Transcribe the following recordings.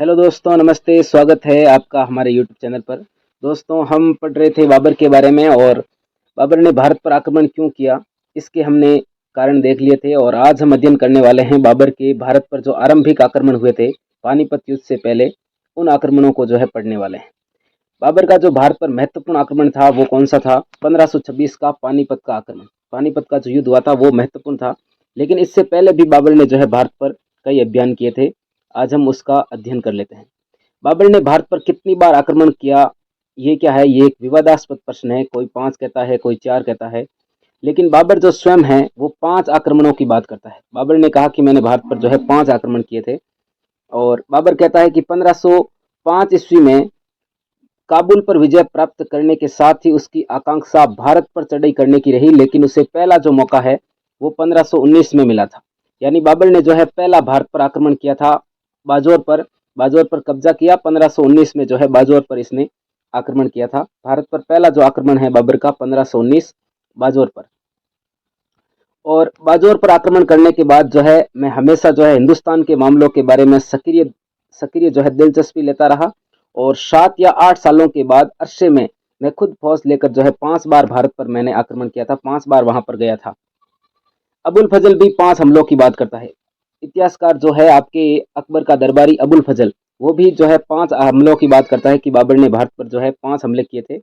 Hello दोस्तों, नमस्ते। स्वागत है आपका हमारे यूट्यूब चैनल पर। दोस्तों, हम पढ़ रहे थे बाबर के बारे में और बाबर ने भारत पर आक्रमण क्यों किया, इसके हमने कारण देख लिए थे। और आज हम अध्ययन करने वाले हैं बाबर के भारत पर जो आरंभिक आक्रमण हुए थे पानीपत युद्ध से पहले, उन आक्रमणों को जो है पढ़ने वाले हैं। बाबर का जो भारत पर महत्वपूर्ण आक्रमण था वो कौन सा था? 1526 का पानीपत का आक्रमण। पानीपत का जो युद्ध हुआ था वो महत्वपूर्ण था, लेकिन इससे पहले भी बाबर ने जो है भारत पर कई अभियान किए थे। आज हम उसका अध्ययन कर लेते हैं। बाबर ने भारत पर कितनी बार आक्रमण किया, ये क्या है, ये एक विवादास्पद प्रश्न है। कोई 5 कहता है, कोई 4 कहता है, लेकिन बाबर जो स्वयं है वो 5 आक्रमणों की बात करता है। बाबर ने कहा कि मैंने भारत पर जो है 5 आक्रमण किए थे। और बाबर कहता है कि 1505 ईस्वी में काबुल पर विजय प्राप्त करने के साथ ही उसकी आकांक्षा भारत पर चढ़ाई करने की रही, लेकिन उसे पहला जो मौका है वो 1519 में मिला था। यानी बाबर ने जो है पहला भारत पर आक्रमण किया था बाजौर पर कब्जा किया। 1519 में जो है बाजौर पर इसने आक्रमण किया था। भारत पर पहला जो आक्रमण है बाबर का 1519 बाजौर पर। और बाजौर पर आक्रमण करने के बाद जो है मैं हमेशा जो है हिंदुस्तान के मामलों के बारे में सक्रिय सक्रिय जो है दिलचस्पी लेता रहा। और 7 या 8 सालों के बाद अरसे में मैं खुद फौज लेकर जो है 5 बार भारत पर मैंने आक्रमण किया था, 5 बार वहां पर गया था। अबुल फजल भी 5 हमलों की बात करता है। इतिहासकार जो है आपके अकबर का दरबारी अबुल फजल, वो भी जो है 5 हमलों की बात करता है कि बाबर ने भारत पर जो है 5 हमले किए थे।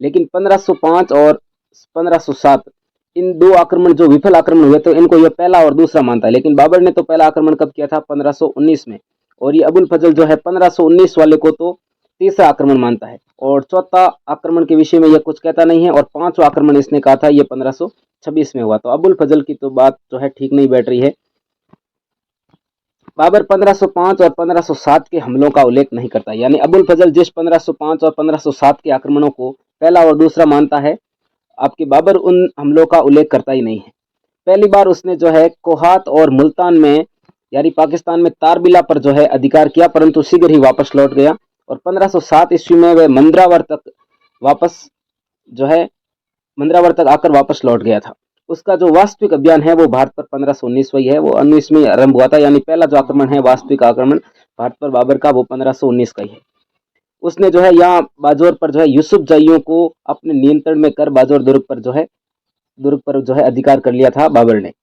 लेकिन 1505 और 1507 इन दो आक्रमण जो विफल आक्रमण हुए तो इनको यह पहला और दूसरा मानता है। लेकिन बाबर ने तो पहला आक्रमण कब किया था? 1519 में। और ये अबुल फजल जो है 1519 वाले को तो तीसरा आक्रमण मानता है, और चौथा आक्रमण के विषय में यह कुछ कहता नहीं है। और पांचवा आक्रमण इसने कहा था ये 1526 में हुआ। तो अबुल फजल की तो बात जो है ठीक नहीं बैठ रही है। बाबर 1505 और 1507 के हमलों का उल्लेख नहीं करता, यानी अबुल फजल जिस 1505 और 1507 के आक्रमणों को पहला और दूसरा मानता है, आपके बाबर उन हमलों का उल्लेख करता ही नहीं है। पहली बार उसने जो है कोहात और मुल्तान में यानी पाकिस्तान में तारबिला पर जो है अधिकार किया, परंतु शीघ्र ही वापस लौट गया। और 1507 ईस्वी में वह मंद्रावर तक वापस जो है मंद्रावर तक आकर वापस लौट गया था। उसका जो वास्तविक अभियान है वो भारत पर 1519 वही है, वो 19 में आरंभ हुआ था। यानी पहला जो आक्रमण है, वास्तविक आक्रमण भारत पर बाबर का, वो 1519 का ही है। उसने जो है यहाँ बाजौर पर जो है यूसुफ जाइयों को अपने नियंत्रण में कर बाजौर दुर्ग पर जो है अधिकार कर लिया था बाबर ने।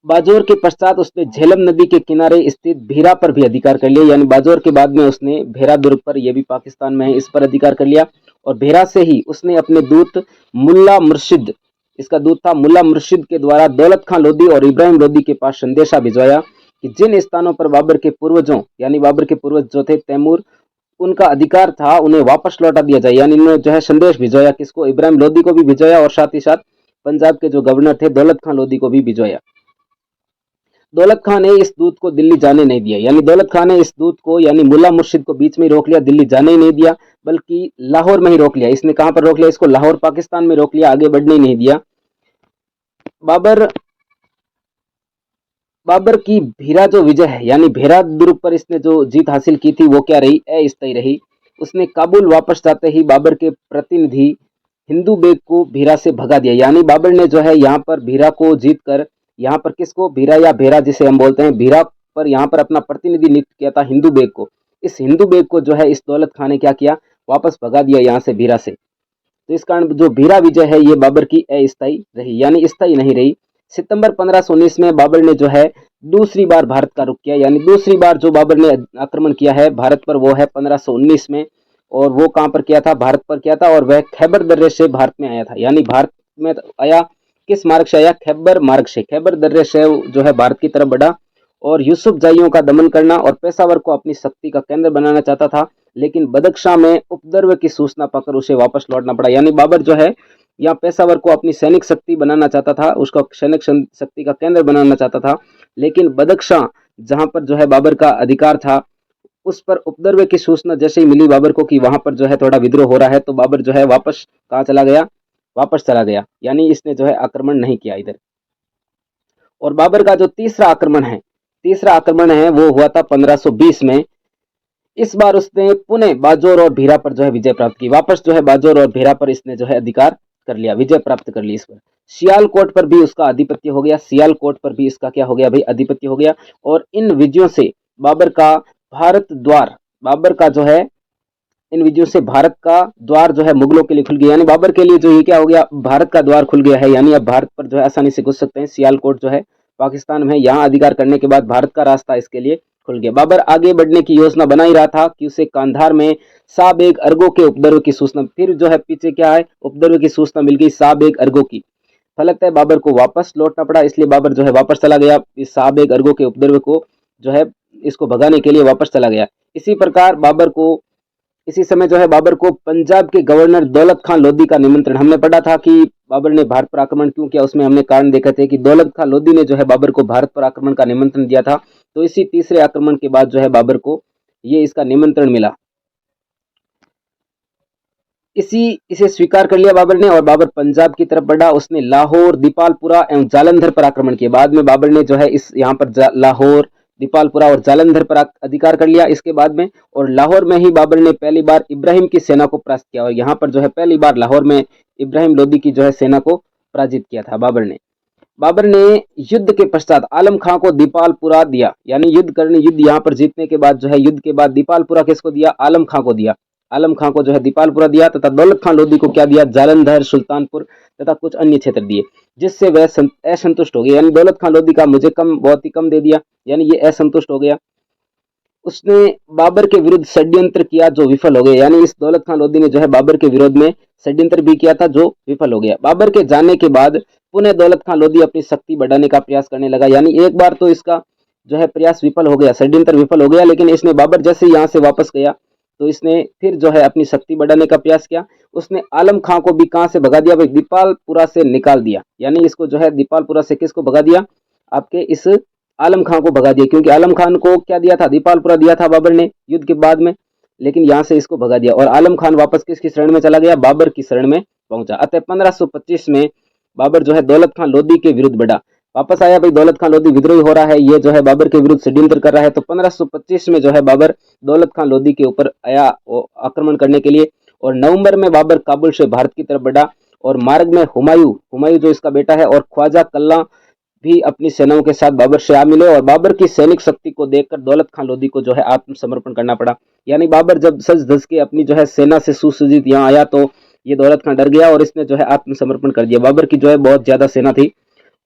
बाजौर के पश्चात उसने झेलम नदी के किनारे स्थित भीरा पर भी अधिकार कर लिया। यानी बाजौर के बाद में उसने भेरा दुर्ग पर, यह भी पाकिस्तान में है, इस पर अधिकार कर लिया। और भेरा से ही उसने अपने दूत मुल्ला मुर्शिद, इसका दूत था मुल्ला मुर्शिद, के द्वारा दौलत खां लोधी और इब्राहिम लोधी के पास संदेशा भिजवाया कि जिन स्थानों पर बाबर के पूर्वजों यानी बाबर के पूर्वज जो थे तैमूर, उनका अधिकार था, उन्हें वापस लौटा दिया जाए। यानी इन्होंने जो है संदेश भिजवाया, किसको? इब्राहिम लोधी को भी भिजवाया, और साथ ही साथ पंजाब के जो गवर्नर थे दौलत खां लोधी को भी भिजवाया। दौलत खान ने इस दूत को दिल्ली जाने नहीं दिया। यानी दौलत खान ने इस दूत को यानी मुल्ला मुर्शिद को बीच में ही रोक लिया, दिल्ली जाने ही नहीं दिया, बल्कि लाहौर में ही रोक लिया। इसने कहां पर रोक लिया? इसको लाहौर पाकिस्तान में रोक लिया, आगे बढ़ने ही नहीं दिया। बाबर बाबर की भीरा जो विजय है, यानी भेरा दुर्ग पर इसने जो जीत हासिल की थी वो क्या रही? अस्थायी रही। उसने काबुल वापस जाते ही बाबर के प्रतिनिधि हिंदू बेग को भीरा से भगा दिया। यानी बाबर ने जो है यहाँ पर भीरा को जीत कर, यहाँ पर किसको? भीरा या भेरा जिसे हम बोलते हैं, भीरा पर यहाँ पर अपना प्रतिनिधि नियुक्त किया था हिंदू बेग को। इस हिंदू बेग को जो है इस दौलत खान ने क्या किया? वापस भगा दिया यहाँ से, भीरा से। तो इस कारण जो भीरा विजय है ये बाबर की अस्थायी रही, यानी स्थायी नहीं रही। सितंबर 1519 में बाबर ने जो है दूसरी बार भारत का रुख किया। यानी दूसरी बार जो बाबर ने आक्रमण किया है भारत पर वो है 1519 में। और वो कहां पर किया था? भारत पर किया था, और वह खैबर दर्रे से भारत में आया था। यानी भारत में आया, किस मार्ग से आया? खैबर मार्ग से, खैबर दर्रे से जो है भारत की तरफ बढ़ा, और यूसुफ जाइयों का दमन करना और पेशावर को अपनी शक्ति का केंद्र बनाना चाहता था। लेकिन बदख्शां में उपद्रव की सूचना पाकर उसे वापस लौटना पड़ा। यानी बाबर जो है यहाँ पेशावर को अपनी सैनिक शक्ति बनाना चाहता था, उसको सैनिक शक्ति का केंद्र बनाना चाहता था। लेकिन बदख्शां, जहां पर जो है बाबर का अधिकार था, उस पर उपद्रव की सूचना जैसे ही मिली बाबर को कि वहां पर जो है थोड़ा विद्रोह हो रहा है, तो बाबर जो है वापस कहाँ चला गया? वापस चला गया। यानी इसने जो है आक्रमण नहीं किया इधर। और बाबर का जो तीसरा आक्रमण है वो हुआ था 1520 में। इस बार उसने पुणे, बाजौर और भीरा पर जो है विजय प्राप्त की। वापस जो है बाजौर और भीरा पर इसने जो है अधिकार कर लिया, विजय प्राप्त कर ली। इस पर सियालकोट पर भी उसका आधिपत्य हो गया, सियालकोट पर भी इसका क्या हो गया भाई? आधिपत्य हो गया। और इन विजयों से बाबर का भारत द्वार, बाबर का जो है इन विजयों से भारत का द्वार जो है मुगलों के लिए खुल गया, यानी बाबर के लिए जो ये क्या हो गया, भारत का द्वार खुल गया है, यानी अब भारत पर जो है आसानी से घुस सकते हैं। सियालकोट जो है पाकिस्तान में, यहाँ अधिकार करने के बाद भारत का रास्ता इसके लिए खुल गया। बाबर आगे बढ़ने की योजना बना ही रहा था कि उसे कांधार में शाह बेग अर्गो के उपद्रव की सूचना, फिर जो है पीछे क्या है, उपद्रव की सूचना मिल गई शाह बेग अर्गो की। फलतः बाबर को वापस लौटना पड़ा, इसलिए बाबर जो है वापस चला गया, इस शाह बेग अर्गो के उपद्रव को जो है इसको भगाने के लिए वापस चला गया। इसी प्रकार बाबर को, इसी समय जो है बाबर को पंजाब के गवर्नर दौलत खान लोधी का निमंत्रण, हमने पढ़ा था कि बाबर ने भारत पर आक्रमण क्यों किया, उसमें हमने कारण देखे थे कि दौलत खान लोधी ने जो है बाबर को भारत पर आक्रमण का निमंत्रण दिया था। तो इसी तीसरे आक्रमण के बाद जो है बाबर को ये इसका निमंत्रण मिला, इसे स्वीकार कर लिया बाबर ने और बाबर पंजाब की तरफ बढ़ा। उसने लाहौर, दीपालपुरा एवं जालंधर पर आक्रमण किया। बाद में बाबर ने जो है इस यहाँ पर लाहौर, दीपालपुरा और जालंधर पर अधिकार कर लिया इसके बाद में, और लाहौर में ही बाबर ने पहली बार इब्राहिम की सेना को परास्त किया, और यहाँ पर जो है पहली बार लाहौर में इब्राहिम लोदी की जो है सेना को पराजित किया था बाबर ने। बाबर ने युद्ध के पश्चात आलम खां को दीपालपुरा दिया, यानी युद्ध यहाँ पर जीतने के बाद जो है युद्ध के बाद दीपालपुरा किसको दिया, आलम खां को दिया। आलम खां को जो है दीपालपुरा दिया, तथा दौलत खान लोधी को क्या दिया, जालंधर, सुल्तानपुर तथा कुछ अन्य क्षेत्र दिए, जिससे वह असंतुष्ट हो गया, यानी दौलत खान लोधी का मुझे कम, बहुत ही कम दे दिया, यानी ये असंतुष्ट हो गया। उसने बाबर के विरुद्ध षड्यंत्र किया जो विफल हो गया, यानी इस दौलत खान लोधी ने जो है बाबर के विरोध में षड्यंत्र भी किया था जो विफल हो गया। बाबर के जाने के बाद पुनः दौलत खान लोधी अपनी शक्ति बढ़ाने का प्रयास करने लगा, यानी एक बार तो इसका जो है प्रयास विफल हो गया, षड्यंत्र विफल हो गया, लेकिन इसने बाबर जैसे यहाँ से वापस गया तो इसने फिर जो है अपनी शक्ति बढ़ाने का प्रयास किया। उसने आलम खां को भी कहाँ से भगा दिया भाई, दीपालपुरा से निकाल दिया, यानी इसको जो है दीपालपुरा से किसको भगा दिया, आपके इस आलम खां को भगा दिया, क्योंकि आलम खान को क्या दिया था, दीपालपुरा दिया था बाबर ने युद्ध के बाद में, लेकिन यहाँ से इसको भगा दिया और आलम खान वापस किसकी शरण में चला गया, बाबर की शरण में पहुंचा। अतः 1525 में बाबर जो है दौलत खान लोधी के विरुद्ध बढ़ा, वापस आया भाई, दौलत खान लोधी विद्रोही हो रहा है, ये जो है बाबर के विरुद्ध षड्यंत्र कर रहा है, तो 1525 में जो है बाबर दौलत खान लोधी के ऊपर आया आक्रमण करने के लिए, और नवंबर में बाबर काबुल से भारत की तरफ बढ़ा, और मार्ग में हुमायूं जो इसका बेटा है और ख्वाजा कल्ला भी अपनी सेनाओं के साथ बाबर से आ मिले, और बाबर की सैनिक शक्ति को देखकर दौलत खान लोधी को जो है आत्मसमर्पण करना पड़ा। यानी बाबर जब सज धज के अपनी जो है सेना से सुसज्जित यहाँ आया तो ये दौलत खान डर गया और इसने जो है आत्मसमर्पण कर दिया। बाबर की जो है बहुत ज्यादा सेना थी,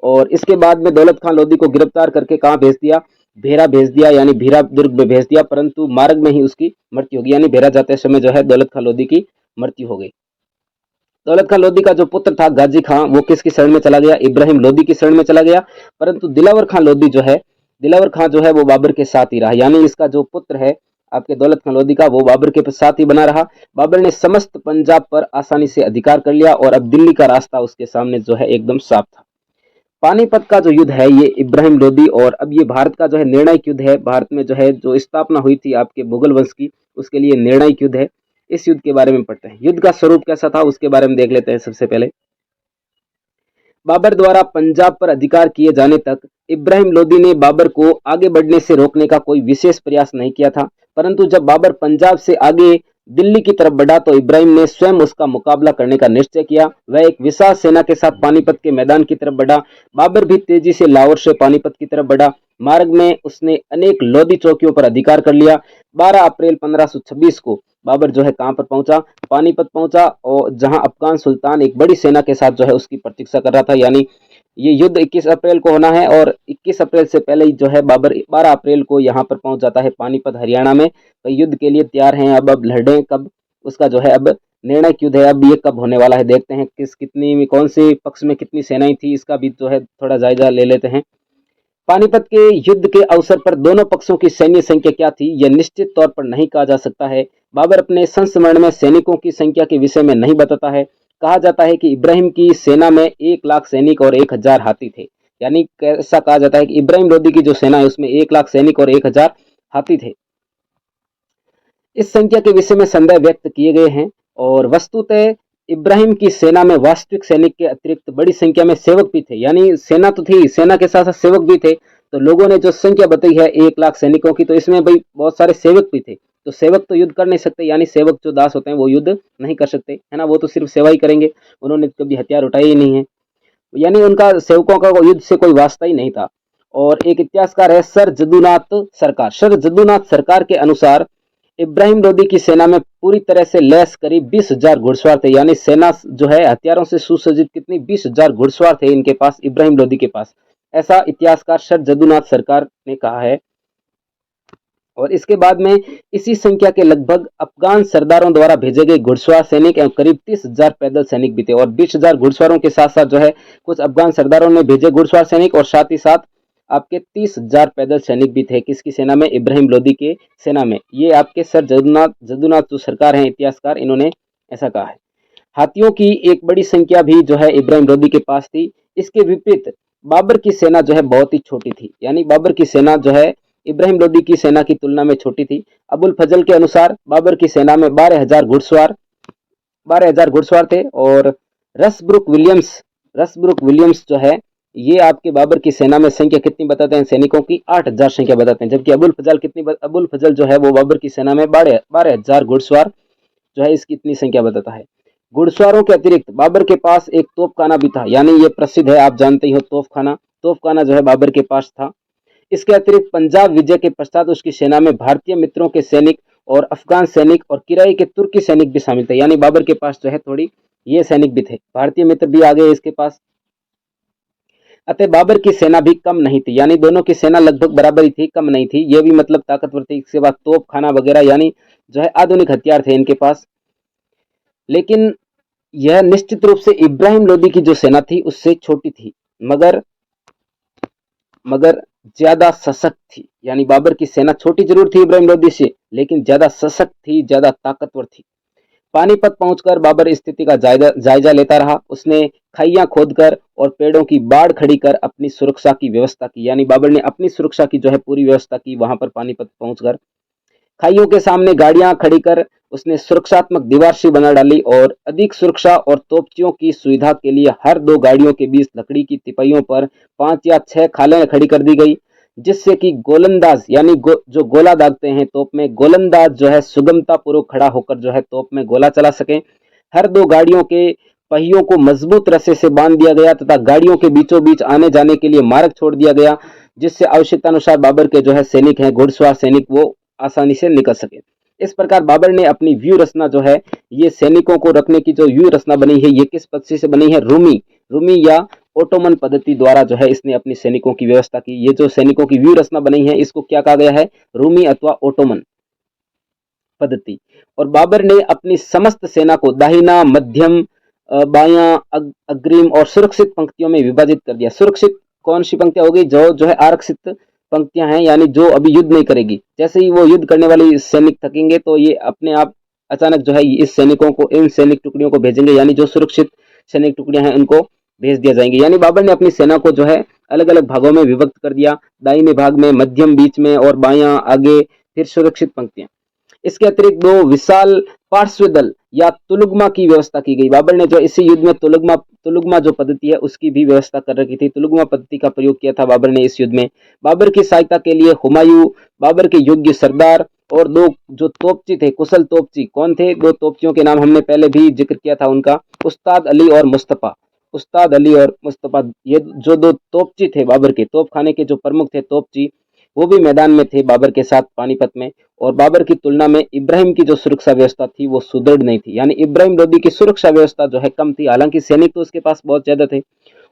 और इसके बाद में दौलत खान लोधी को गिरफ्तार करके कहाँ भेज दिया, भेरा भेज दिया, यानी भीरा दुर्ग में भेज दिया, परंतु मार्ग में ही उसकी मृत्यु हो गई, यानी भेरा जाते समय जो है दौलत खान लोधी की मृत्यु हो गई। दौलत खान लोधी का जो पुत्र था गाजी खां, वो किसकी शरण में चला गया, इब्राहिम लोधी की शरण में चला गया, परंतु दिलावर खान लोधी जो है, दिलावर खां जो है वो बाबर के साथ ही रहा, यानी इसका जो पुत्र है आपके दौलत खान लोधी का, वो बाबर के साथ ही बना रहा। बाबर ने समस्त पंजाब पर आसानी से अधिकार कर लिया और अब दिल्ली का रास्ता उसके सामने जो है एकदम साफ था। पानीपत का जो युद्ध है ये इब्राहिम लोधी, और अब ये भारत का जो है निर्णायक युद्ध है, भारत में जो है जो स्थापना हुई थी आपके मुगल वंश की, उसके लिए निर्णायक युद्ध है। इस युद्ध के बारे में पढ़ते हैं, युद्ध का स्वरूप कैसा था उसके बारे में देख लेते हैं। सबसे पहले बाबर द्वारा पंजाब पर अधिकार किए जाने तक इब्राहिम लोधी ने बाबर को आगे बढ़ने से रोकने का कोई विशेष प्रयास नहीं किया था, परंतु जब बाबर पंजाब से आगे दिल्ली की तरफ बढ़ा तो इब्राहिम ने स्वयं उसका मुकाबला करने का निश्चय किया। वह एक विशाल सेना के साथ पानीपत के मैदान की तरफ बढ़ा। बाबर भी तेजी से लाहौर से पानीपत की तरफ बढ़ा। मार्ग में उसने अनेक लोधी चौकियों पर अधिकार कर लिया। 12 अप्रैल 1526 को बाबर जो है कहां पर पहुंचा, पानीपत पहुंचा, और जहां अफगान सुल्तान एक बड़ी सेना के साथ जो है उसकी प्रतीक्षा कर रहा था। यानी ये युद्ध 21 अप्रैल को होना है, और 21 अप्रैल से पहले ही जो है बाबर 12 अप्रैल को यहाँ पर पहुंच जाता है पानीपत हरियाणा में। तो युद्ध के लिए तैयार हैं, अब लड़ें कब, उसका जो है अब निर्णायक युद्ध है, अब ये कब होने वाला है देखते हैं, कितनी में कौन से पक्ष में कितनी सेनाएं थी, इसका भी जो है थोड़ा जायजा ले लेते हैं। पानीपत के युद्ध के अवसर पर दोनों पक्षों की सैन्य संख्या क्या थी यह निश्चित तौर पर नहीं कहा जा सकता है। बाबर अपने संस्मरण में सैनिकों की संख्या के विषय में नहीं बताता है। कहा जाता है कि इब्राहिम की सेना में 1 लाख सैनिक और 1000 हाथी थे, यानी ऐसा कहा जाता है कि इब्राहिम लोधी की जो सेना है उसमें 1 लाख सैनिक और 1000 हाथी थे। इस संख्या के विषय में संदेह व्यक्त किए गए हैं, और वस्तुतः इब्राहिम की सेना में वास्तविक सैनिक के अतिरिक्त बड़ी संख्या में सेवक भी थे, यानी सेना तो थी, सेना के साथ साथ सेवक भी थे। तो लोगों ने जो संख्या बताई है 1 लाख सैनिकों की, तो इसमें भाई बहुत सारे सेवक भी थे। तो सेवक तो युद्ध कर नहीं सकते, यानी सेवक जो दास होते हैं वो युद्ध नहीं कर सकते, है ना, वो तो सिर्फ सेवा ही करेंगे, उन्होंने कभी हथियार उठाए ही नहीं है, यानी उनका सेवकों का युद्ध से कोई वास्ता ही नहीं था। और एक इतिहासकार है सर जदुनाथ सरकार। सर जदुनाथ सरकार के अनुसार इब्राहिम लोदी की सेना में पूरी तरह से लैस करीब 20,000 घुड़सवार थे। यानी सेना जो है हथियारों से सुसज्जित कितनी 20,000 घुड़सवार थे इनके पास, इब्राहिम लोदी के पास, ऐसा इतिहासकार सर जदुनाथ सरकार ने कहा है। और इसके बाद में इसी संख्या के लगभग अफगान सरदारों द्वारा भेजे गए घुड़सवार सैनिक एवं करीब 30,000 पैदल सैनिक भी थे। और 20,000 घुड़सवारों के साथ साथ जो है कुछ अफगान सरदारों ने भेजे घुड़सवार सैनिक, और साथ ही साथ आपके 30,000 पैदल सैनिक भी थे किसकी सेना में, इब्राहिम लोदी के सेना में। ये आपके सर जदुनाथ जो सरकार हैं इतिहासकार, इन्होंने ऐसा कहा है। हाथियों की एक बड़ी संख्या भी जो है इब्राहिम लोदी के पास थी। इसके विपरीत बाबर की सेना जो है बहुत ही छोटी थी। यानी बाबर की सेना जो है इब्राहिम लोदी की सेना की तुलना में छोटी थी। अबुल फजल के अनुसार बाबर की सेना में 12,000 घुड़सवार थे। और रसब्रुक विलियम्स जो है ये आपके बाबर की सेना में संख्या कितनी बताते हैं सैनिकों की, 8,000 संख्या बताते हैं। जबकि अबुल फजल जो है वो बाबर की सेना में 12,000 घुड़सवार जो है इसकी इतनी संख्या बताता है। घुड़सवारों के अतिरिक्त बाबर के पास एक तोपखाना भी था। यानी ये प्रसिद्ध है, आप जानते ही हो, तोपखाना जो है बाबर के पास था। इसके अतिरिक्त पंजाब विजय के पश्चात उसकी सेना में भारतीय मित्रों के सैनिक और अफगान सैनिक और किराए के तुर्की सैनिक भी शामिल थे। यानी बाबर के पास जो है थोड़ी ये सैनिक भी थे, भारतीय मित्र भी आ गए इसके पास। अतः बाबर की सेना भी कम नहीं थी। यानी दोनों की सेना लगभग बराबर ही थी, कम नहीं थी। ये भी मतलब ताकतवर थी। इसके बाद तोप खाना वगैरह यानी जो है आधुनिक हथियार थे इनके पास। लेकिन यह निश्चित रूप से इब्राहिम लोदी की जो सेना थी उससे छोटी थी, मगर ज्यादा सशक्त थी। यानी बाबर की सेना छोटी जरूर थी इब्राहिम लोदी से, लेकिन ज्यादा सशक्त थी, ज्यादा ताकतवर थी। पानीपत पहुंचकर बाबर स्थिति का जायजा लेता रहा। उसने खाइयां खोदकर और पेड़ों की बाड़ खड़ी कर अपनी सुरक्षा की व्यवस्था की। यानी बाबर ने अपनी सुरक्षा की जो है पूरी व्यवस्था की वहां पर पानीपत पहुंचकर। खाइयों के सामने गाड़ियां खड़ी कर उसने सुरक्षात्मक दीवार सी बना डाली, और अधिक सुरक्षा और तोपचियों की सुविधा के लिए हर दो गाड़ियों के बीच लकड़ी की तिपाइयों पर 5 या 6 खालें खड़ी कर दी गई, जिससे कि गोलंदाज यानी जो गोला दागते हैं तोप में, गोलंदाज जो है सुगमता पूर्वक खड़ा होकर जो है तोप में गोला चला सके। हर दो गाड़ियों के पहियों को मजबूत रस्से से बांध दिया गया तथा गाड़ियों के बीचों बीच आने जाने के लिए मार्ग छोड़ दिया गया, जिससे आवश्यकतानुसार बाबर के जो है सैनिक हैं, घुड़सवार सैनिक, वो आसानी से निकल सके। इस प्रकार बाबर ने अपनी व्यू रचना जो है, ये सैनिकों को रखने की जो व्यू रचना बनी है, ये किस पद्धति से बनी है, रूमी या ओटोमन पद्धति द्वारा जो है इसने अपनी सैनिकों की व्यवस्था की। ये जो सैनिकों की व्यू रचना बनी है इसको क्या कहा गया है, रूमी अथवा ओटोमन पद्धति। और बाबर ने अपनी समस्त सेना को दाहिना, मध्यम, बायां, अग्रिम और सुरक्षित पंक्तियों में विभाजित कर दिया। सुरक्षित कौन सी पंक्तियां हो गई, जो है आरक्षित पंक्तियां हैं, यानी जो अभी युद्ध नहीं करेगी। जैसे ही वो युद्ध करने वाली सैनिक थकेंगे तो ये अपने आप अचानक जो है इस सैनिकों को, इन सैनिक टुकड़ियों को भेजेंगे, यानी जो सुरक्षित सैनिक टुकड़ियां हैं उनको भेज दिया जाएंगे। यानी बाबर ने अपनी सेना को जो है अलग अलग भागों में विभक्त कर दिया, दाहिने भाग में, मध्यम, बीच में और बायां, आगे, फिर सुरक्षित पंक्तियां। इसके अतिरिक्त 2 विशाल पार्श्व दल या तुलुगमा की व्यवस्था की गई। बाबर ने जो इसी युद्ध में तुलुगमा जो पद्धति है उसकी भी व्यवस्था कर रखी थी। तुलुगमा पद्धति का प्रयोग किया था बाबर ने इस युद्ध में। बाबर की सहायता के लिए हुमायूं, बाबर के योग्य सरदार और 2 जो तोपची थे, कुशल तोपची, कौन थे, 2 तोपचियों के नाम हमने पहले भी जिक्र किया था उनका, उस्ताद अली और मुस्तफा। ये जो 2 तोपची थे बाबर के, तोपखाने के जो प्रमुख थे तोपची, वो भी मैदान में थे बाबर के साथ पानीपत में। और बाबर की तुलना में इब्राहिम की जो सुरक्षा व्यवस्था थी वो सुदृढ़ नहीं थी। यानी इब्राहिम लोदी की सुरक्षा व्यवस्था जो है कम थी, हालांकि सैनिक तो उसके पास बहुत ज्यादा थे।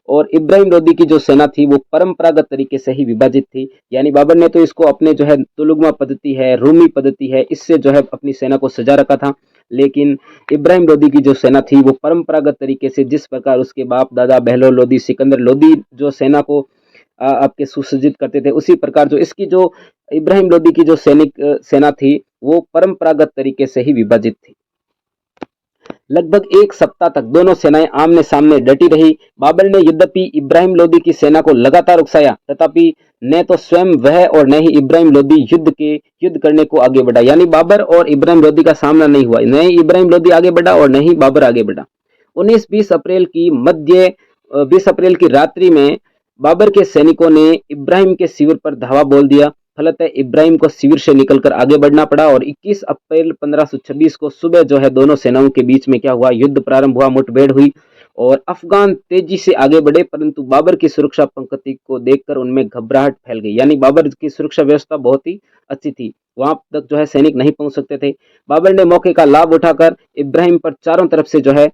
और इब्राहिम लोदी की जो सेना थी वो परंपरागत तरीके से ही विभाजित थी। यानी बाबर ने तो इसको अपने जो है तुलुगमा पद्धति है, रूमी पद्धति है, इससे जो है अपनी सेना को सजा रखा था। लेकिन इब्राहिम लोदी की जो सेना थी वो परंपरागत तरीके से, जिस प्रकार उसके बाप दादा बहलोल लोदी, सिकंदर लोदी जो सेना को आपके सुसज्जित करते थे, उसी प्रकार जो इसकी जो इब्राहिम लोदी की जो सेना थी वो परंपरागत तरीके से ही विभाजित थी। लगभग 1 सप्ताह तक दोनों सेनाएं आमने सामने डटी रही। बाबर ने यद्यपि इब्राहिम लोदी की सेना को लगातार उकसाया, तथापि न तो स्वयं वह और न ही इब्राहिम लोदी युद्ध करने को आगे बढ़ा। यानी बाबर और इब्राहिम लोदी का सामना नहीं हुआ, न ही इब्राहिम लोदी आगे बढ़ा और न ही बाबर आगे बढ़ा। 20 अप्रैल की रात्रि में बाबर के सैनिकों ने इब्राहिम के शिविर पर धावा बोल दिया। फलतः इब्राहिम को शिविर से निकलकर आगे बढ़ना पड़ा। और 21 अप्रैल 1526 को सुबह जो है दोनों सेनाओं के बीच में क्या हुआ, युद्ध प्रारंभ हुआ, मुठभेड़ हुई। और अफगान तेजी से आगे बढ़े, परंतु बाबर की सुरक्षा पंक्ति को देखकर उनमें घबराहट फैल गई। यानी बाबर की सुरक्षा व्यवस्था बहुत ही अच्छी थी, वहां तक जो है सैनिक नहीं पहुंच सकते थे। बाबर ने मौके का लाभ उठाकर इब्राहिम पर चारों तरफ से जो है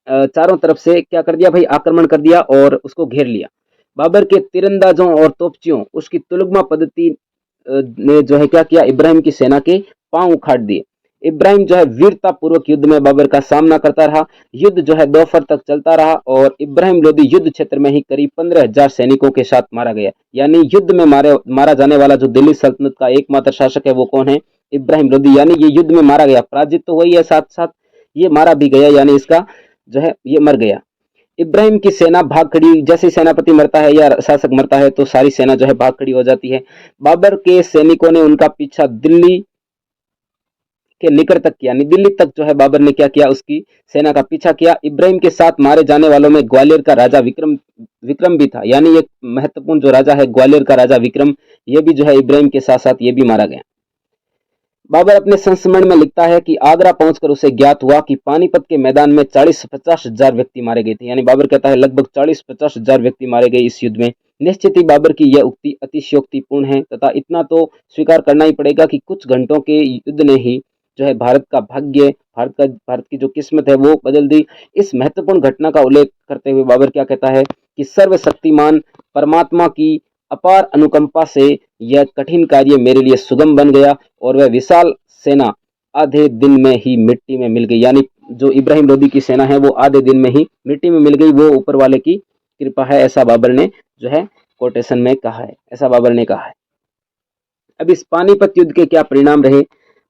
चारों तरफ से क्या कर दिया भाई, आक्रमण कर दिया और उसको घेर लिया। बाबर के तीरंदाजों और तोपचियों उसकी तुलगमा पद्धति ने जो है क्या किया, इब्राहिम की सेना के पांव उखाड़ दिए। इब्राहिम जो है वीरता पूर्वक युद्ध में बाबर का सामना करता रहा। युद्ध जो है दोपहर तक चलता रहा और इब्राहिम लोदी युद्ध क्षेत्र में ही करीब 15,000 सैनिकों के साथ मारा गया। यानी युद्ध में मारा जाने वाला जो दिल्ली सल्तनत का एकमात्र शासक है वो कौन है, इब्राहिम लोदी। यानी ये युद्ध में मारा गया, पराजित तो वही है, साथ साथ ये मारा भी गया, यानी इसका जो है ये मर गया। इब्राहिम की सेना भाग खड़ी, जैसे सेनापति मरता है या शासक मरता है तो सारी सेना जो है भाग खड़ी हो जाती है। बाबर के सैनिकों ने उनका पीछा दिल्ली के निकट तक किया, यानी दिल्ली तक जो है बाबर ने क्या किया, उसकी सेना का पीछा किया। इब्राहिम के साथ मारे जाने वालों में ग्वालियर का राजा विक्रम विक्रम भी था। यानी एक महत्वपूर्ण जो राजा है ग्वालियर का राजा विक्रम, ये भी जो है इब्राहिम के साथ साथ ये भी मारा गया। बाबर अपने संस्मरण में लिखता है कि आगरा पहुंचकर उसे ज्ञात हुआ कि पानीपत के मैदान में 40-50 हजार व्यक्ति मारे गए थे। यानी बाबर कहता है लगभग 40-50 हजार व्यक्ति मारे गए इस युद्ध में। निश्चित ही बाबर की यह उक्ति अतिशयोक्तिपूर्ण है तथा इतना तो स्वीकार करना ही पड़ेगा कि कुछ घंटों के युद्ध ने ही जो है भारत का भाग्य, भारत की जो किस्मत है वो बदल दी। इस महत्वपूर्ण घटना का उल्लेख करते हुए बाबर क्या कहता है कि सर्वशक्तिमान परमात्मा की अपार अनुकंपा से यह कठिन कार्य मेरे लिए सुगम बन गया और वह विशाल सेना आधे दिन में ही मिट्टी में मिल गई। यानी जो इब्राहिम लोदी की सेना है वो आधे दिन में ही मिट्टी में मिल गई, वो ऊपर वाले की कृपा है, ऐसा बाबर ने जो है कोटेशन में कहा है, ऐसा बाबर ने कहा है। अब इस पानीपत युद्ध के क्या परिणाम रहे।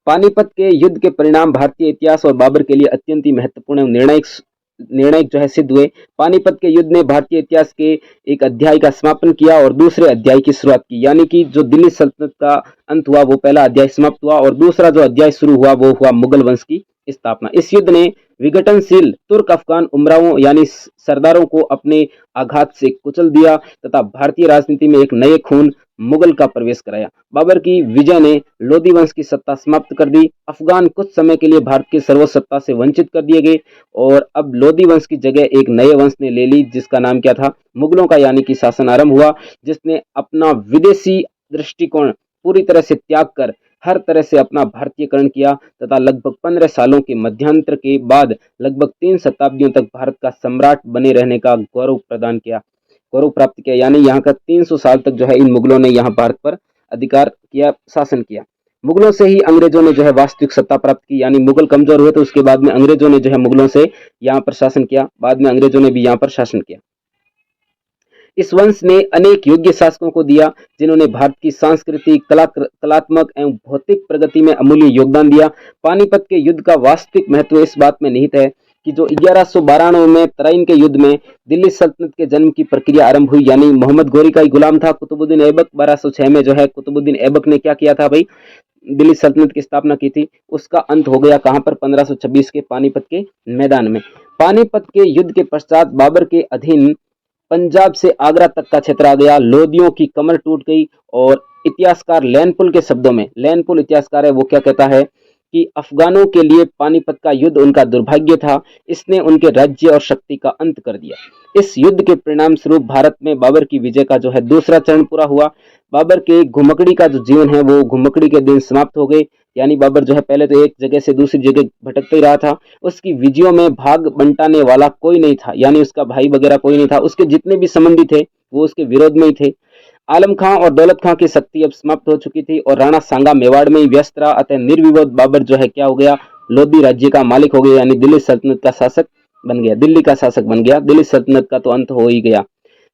पानीपत के युद्ध के परिणाम भारतीय इतिहास और बाबर के लिए अत्यंत ही महत्वपूर्ण और निर्णायक जो है सिद्ध हुए। पानीपत के युद्ध ने भारतीय इतिहास के एक अध्याय का समापन किया और दूसरे अध्याय की शुरुआत की। यानी कि जो दिल्ली सल्तनत का अंत हुआ वो पहला अध्याय समाप्त हुआ और दूसरा जो अध्याय शुरू हुआ वो हुआ मुगल वंश की स्थापना। इस युद्ध ने विघटनशील तुर्क अफगान उमरावों यानी सरदारों को अपने आघात से कुचल दिया तथा भारतीय राजनीति में एक नए खून मुगल का प्रवेश कराया। बाबर की विजय ने लोदी वंश की सत्ता समाप्त कर दी। अफगान कुछ समय के लिए भारत की सर्वोच्च सत्ता से वंचित कर दिए गए और अब लोदी वंश की जगह एक नए वंश ने ले ली जिसका नाम क्या था, मुगलों का। यानी कि शासन आरंभ हुआ जिसने अपना विदेशी दृष्टिकोण पूरी तरह से त्याग कर हर तरह से अपना भारतीयकरण किया तथा लगभग 15 सालों के मध्यांतर के बाद लगभग 3 शताब्दियों तक भारत का सम्राट बने रहने का गौरव प्राप्त किया। यानी यहाँ का 300 साल तक जो है इन मुगलों ने यहाँ भारत पर अधिकार किया, शासन किया। मुगलों से ही अंग्रेजों ने जो है वास्तविक सत्ता प्राप्त की। यानी मुगल कमजोर हुए तो उसके बाद में अंग्रेजों ने जो है मुगलों से यहाँ पर शासन किया, बाद में अंग्रेजों ने भी यहाँ पर शासन किया। इस वंश ने अनेक योग्य शासकों को दिया जिन्होंने भारत की सांस्कृतिक कलात्मक एवं भौतिक प्रगति में अमूल्य योगदान दिया। पानीपत के युद्ध का वास्तविक महत्व इस बात में निहित है कि जो 1192 में तराइन के युद्ध में दिल्ली सल्तनत के जन्म की प्रक्रिया आरंभ हुई। यानी मोहम्मद गोरी का ही गुलाम था कुतुबुद्दीन ऐबक। 1206 में जो है कुतुबुद्दीन ऐबक ने क्या किया था भाई, दिल्ली सल्तनत की स्थापना की थी। उसका अंत हो गया कहां पर, 1526 के पानीपत के मैदान में। पानीपत के युद्ध के पश्चात बाबर के अधीन पंजाब से आगरा तक का क्षेत्र आ गया। लोदियों की कमर टूट गई और इतिहासकार लैनपुल के शब्दों में, लैनपुल इतिहासकार है वो क्या कहता है कि अफगानों के लिए पानीपत का युद्ध उनका दुर्भाग्य था, इसने उनके राज्य और शक्ति का अंत कर दिया। इस युद्ध के परिणाम स्वरूप भारत में बाबर की विजय का जो है दूसरा चरण पूरा हुआ। बाबर के घुमकड़ी का जो जीवन है वो घुमकड़ी के दिन समाप्त हो गए। यानी बाबर जो है पहले तो एक जगह से दूसरी जगह भटकते ही रहा था। उसकी विजयों में भाग बंटाने वाला कोई नहीं था, यानी उसका भाई वगैरह कोई नहीं था। उसके जितने भी संबंधी थे वो उसके विरोध में ही थे। आलम खां और दौलत खां की शक्ति अब समाप्त हो चुकी थी और राणा सांगा मेवाड़ में ही व्यस्त रहा। अतः निर्विवाद बाबर जो है क्या हो गया, लोधी राज्य का मालिक हो गया, यानी दिल्ली सल्तनत का शासक बन गया, दिल्ली का शासक बन गया। दिल्ली सल्तनत का तो अंत हो ही गया।